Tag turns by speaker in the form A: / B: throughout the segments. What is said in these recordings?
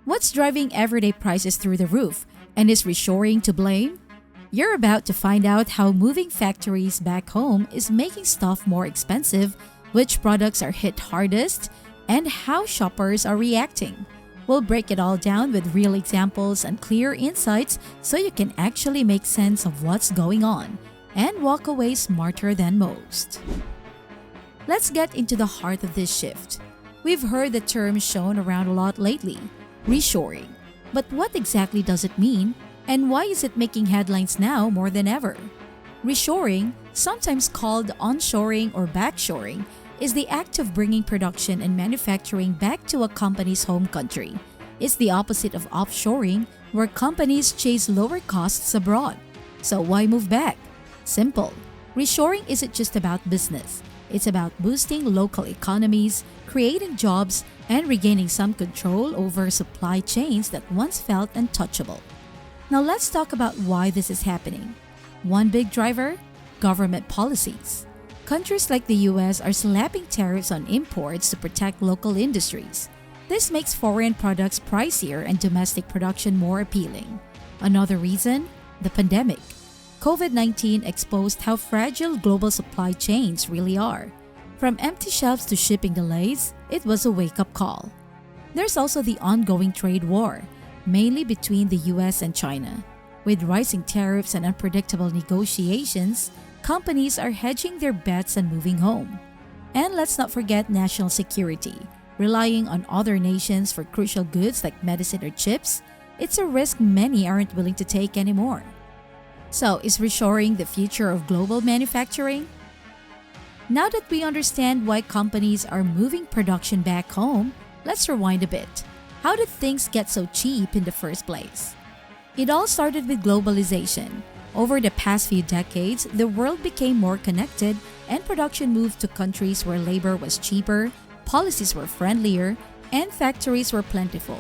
A: What's driving everyday prices through the roof? And is reshoring to blame? You're about to find out how moving factories back home is making stuff more expensive, which products are hit hardest, and how shoppers are reacting. We'll break it all down with real examples and clear insights so you can actually make sense of what's going on and walk away smarter than most. Let's get into the heart of this shift. We've heard the term shown around a lot lately, reshoring. But what exactly does it mean, and why is it making headlines now more than ever? Reshoring, sometimes called onshoring or backshoring, is the act of bringing production and manufacturing back to a company's home country. It's the opposite of offshoring, where companies chase lower costs abroad. So why move back? Simple. Reshoring isn't just about business. It's about boosting local economies, creating jobs, and regaining some control over supply chains that once felt untouchable. Now let's talk about why this is happening. One big driver? Government policies. Countries like the US are slapping tariffs on imports to protect local industries. This makes foreign products pricier and domestic production more appealing. Another reason? The pandemic. COVID-19 exposed how fragile global supply chains really are. From empty shelves to shipping delays, it was a wake-up call. There's also the ongoing trade war, mainly between the US and China. With rising tariffs and unpredictable negotiations, companies are hedging their bets and moving home. And let's not forget national security. Relying on other nations for crucial goods like medicine or chips, it's a risk many aren't willing to take anymore. So, is reshoring the future of global manufacturing? Now that we understand why companies are moving production back home, let's rewind a bit. How did things get so cheap in the first place? It all started with globalization. Over the past few decades, the world became more connected and production moved to countries where labor was cheaper, policies were friendlier, and factories were plentiful.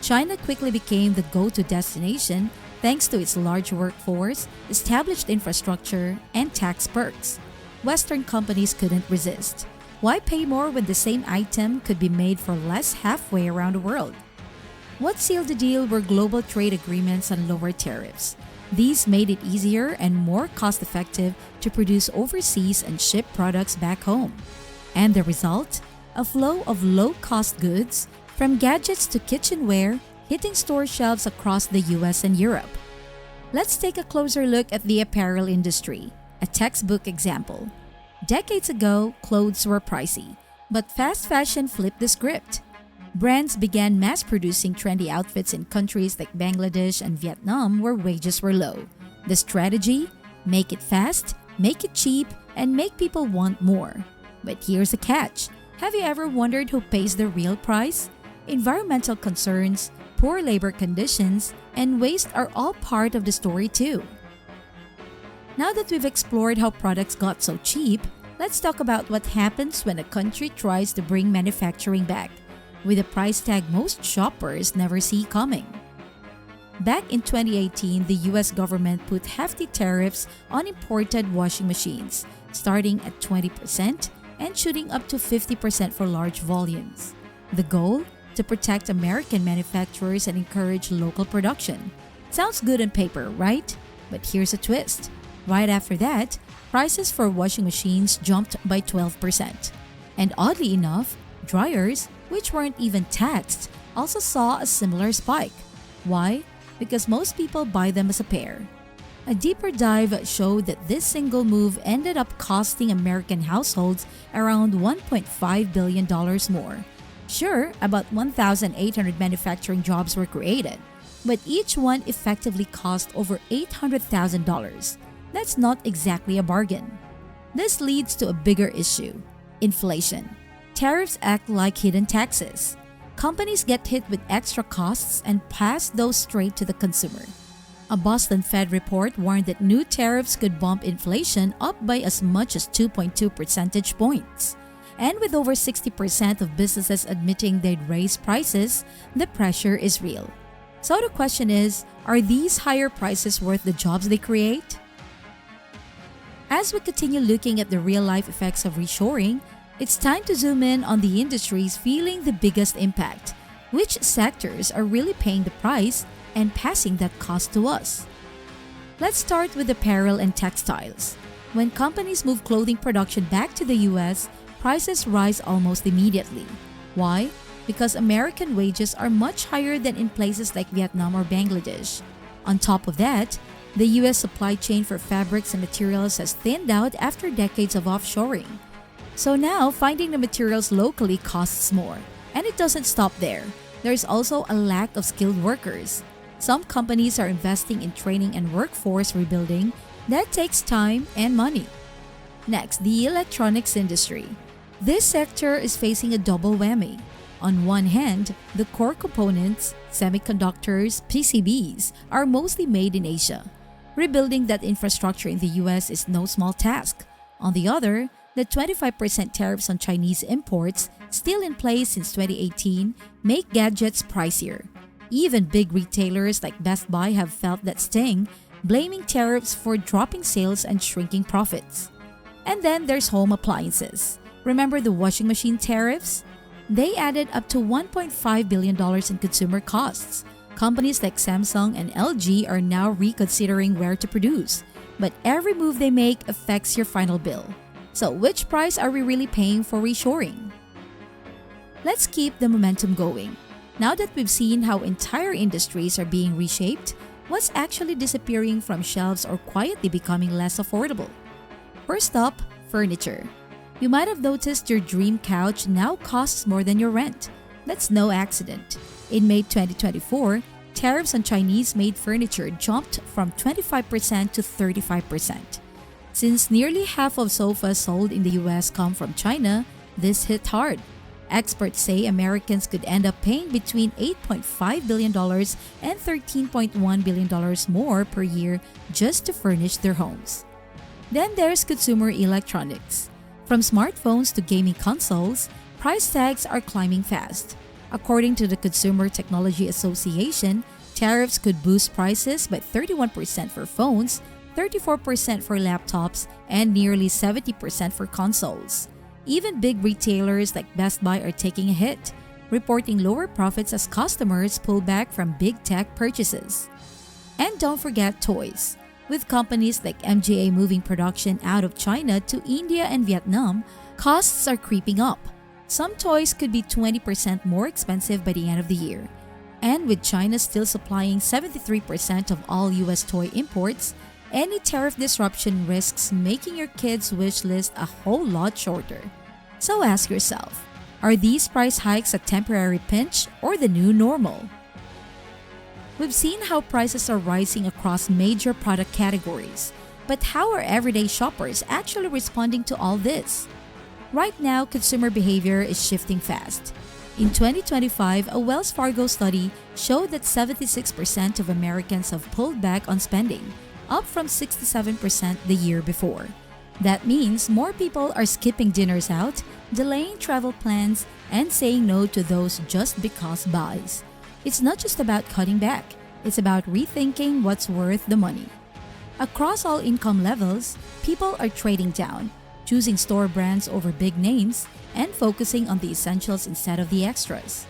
A: China quickly became the go-to destination thanks to its large workforce, established infrastructure, and tax perks. Western companies couldn't resist. Why pay more when the same item could be made for less halfway around the world? What sealed the deal were global trade agreements and lower tariffs. These made it easier and more cost-effective to produce overseas and ship products back home. And the result? A flow of low-cost goods, from gadgets to kitchenware, hitting store shelves across the US and Europe. Let's take a closer look at the apparel industry, a textbook example. Decades ago, clothes were pricey, but fast fashion flipped the script. Brands began mass-producing trendy outfits in countries like Bangladesh and Vietnam where wages were low. The strategy? Make it fast, make it cheap, and make people want more. But here's a catch. Have you ever wondered who pays the real price? Environmental concerns, poor labor conditions, and waste are all part of the story too. Now that we've explored how products got so cheap, let's talk about what happens when a country tries to bring manufacturing back, with a price tag most shoppers never see coming. Back in 2018, the US government put hefty tariffs on imported washing machines, starting at 20% and shooting up to 50% for large volumes. The goal? To protect American manufacturers and encourage local production. Sounds good on paper, right? But here's a twist. Right after that, prices for washing machines jumped by 12%. And oddly enough, dryers, which weren't even taxed, also saw a similar spike. Why? Because most people buy them as a pair. A deeper dive showed that this single move ended up costing American households around $1.5 billion more. Sure, about 1,800 manufacturing jobs were created, but each one effectively cost over $800,000. That's not exactly a bargain. This leads to a bigger issue: inflation. Tariffs act like hidden taxes. Companies get hit with extra costs and pass those straight to the consumer. A Boston Fed report warned that new tariffs could bump inflation up by as much as 2.2 percentage points. And with over 60% of businesses admitting they'd raise prices, the pressure is real. So the question is, are these higher prices worth the jobs they create? As we continue looking at the real-life effects of reshoring, it's time to zoom in on the industries feeling the biggest impact. Which sectors are really paying the price and passing that cost to us? Let's start with apparel and textiles. When companies move clothing production back to the US, prices rise almost immediately. Why? Because American wages are much higher than in places like Vietnam or Bangladesh. On top of that, the US supply chain for fabrics and materials has thinned out after decades of offshoring. So now, finding the materials locally costs more. And it doesn't stop there. There's also a lack of skilled workers. Some companies are investing in training and workforce rebuilding. That takes time and money. Next, the electronics industry. This sector is facing a double whammy. On one hand, the core components, semiconductors, PCBs, are mostly made in Asia. Rebuilding that infrastructure in the US is no small task. On the other, the 25% tariffs on Chinese imports, still in place since 2018, make gadgets pricier. Even big retailers like Best Buy have felt that sting, blaming tariffs for dropping sales and shrinking profits. And then there's home appliances. Remember the washing machine tariffs? They added up to $1.5 billion in consumer costs. Companies like Samsung and LG are now reconsidering where to produce. But every move they make affects your final bill. So which price are we really paying for reshoring? Let's keep the momentum going. Now that we've seen how entire industries are being reshaped, what's actually disappearing from shelves or quietly becoming less affordable? First up, furniture. You might have noticed your dream couch now costs more than your rent. That's no accident. In May 2024, tariffs on Chinese-made furniture jumped from 25% to 35%. Since nearly half of sofas sold in the US come from China, this hit hard. Experts say Americans could end up paying between $8.5 billion and $13.1 billion more per year just to furnish their homes. Then there's consumer electronics. From smartphones to gaming consoles, price tags are climbing fast. According to the Consumer Technology Association, tariffs could boost prices by 31% for phones, 34% for laptops, and nearly 70% for consoles. Even big retailers like Best Buy are taking a hit, reporting lower profits as customers pull back from big tech purchases. And don't forget toys. With companies like MGA moving production out of China to India and Vietnam, costs are creeping up. Some toys could be 20% more expensive by the end of the year. And with China still supplying 73% of all US toy imports, any tariff disruption risks making your kids' wish list a whole lot shorter. So ask yourself, are these price hikes a temporary pinch or the new normal? We've seen how prices are rising across major product categories, but how are everyday shoppers actually responding to all this? Right now, consumer behavior is shifting fast. In 2025, a Wells Fargo study showed that 76% of Americans have pulled back on spending, up from 67% the year before. That means more people are skipping dinners out, delaying travel plans, and saying no to those just because buys. It's not just about cutting back, it's about rethinking what's worth the money. Across all income levels, people are trading down, choosing store brands over big names, and focusing on the essentials instead of the extras.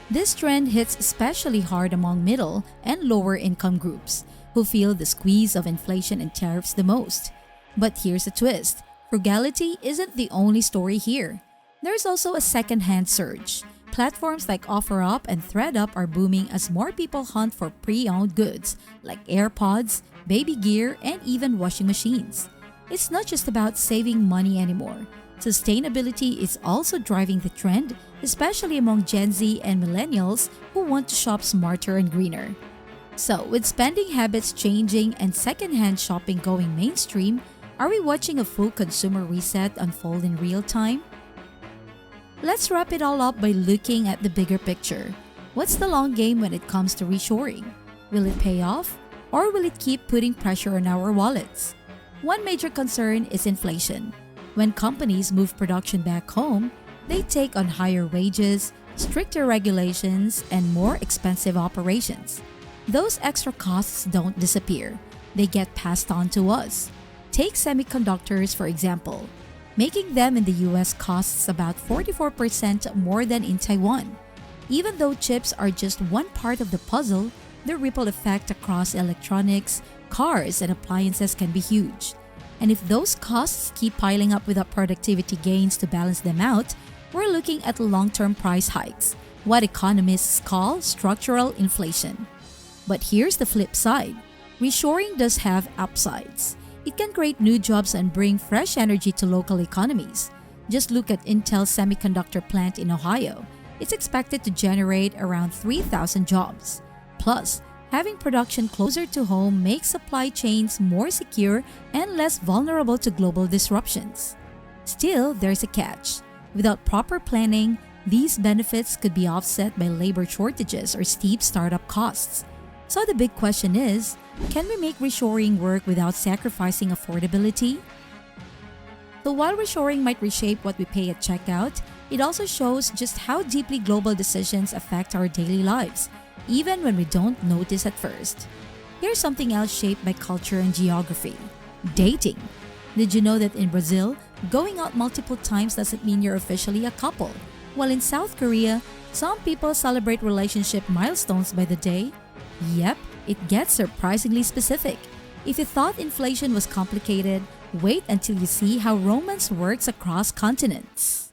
A: This trend hits especially hard among middle and lower income groups, who feel the squeeze of inflation and tariffs the most. But here's a twist. Frugality isn't the only story here. There's also a second-hand surge. Platforms like OfferUp and ThreadUp are booming as more people hunt for pre-owned goods like AirPods, baby gear, and even washing machines. It's not just about saving money anymore. Sustainability is also driving the trend, especially among Gen Z and millennials who want to shop smarter and greener. So, with spending habits changing and second-hand shopping going mainstream, are we watching a full consumer reset unfold in real time? Let's wrap it all up by looking at the bigger picture. What's the long game when it comes to reshoring? Will it pay off? Or will it keep putting pressure on our wallets? One major concern is inflation. When companies move production back home, they take on higher wages, stricter regulations, and more expensive operations. Those extra costs don't disappear. They get passed on to us. Take semiconductors, for example. Making them in the US costs about 44% more than in Taiwan. Even though chips are just one part of the puzzle, the ripple effect across electronics, cars, and appliances can be huge. And if those costs keep piling up without productivity gains to balance them out, we're looking at long-term price hikes, what economists call structural inflation. But here's the flip side. Reshoring does have upsides. It can create new jobs and bring fresh energy to local economies. Just look at Intel's semiconductor plant in Ohio. It's expected to generate around 3,000 jobs. Plus, having production closer to home makes supply chains more secure and less vulnerable to global disruptions. Still, there's a catch. Without proper planning, these benefits could be offset by labor shortages or steep startup costs. So the big question is, can we make reshoring work without sacrificing affordability? So while reshoring might reshape what we pay at checkout, it also shows just how deeply global decisions affect our daily lives, even when we don't notice at first. Here's something else shaped by culture and geography: dating. Did you know that in Brazil, going out multiple times doesn't mean you're officially a couple? While in South Korea, some people celebrate relationship milestones by the day. Yep, it gets surprisingly specific. If you thought inflation was complicated, wait until you see how romance works across continents.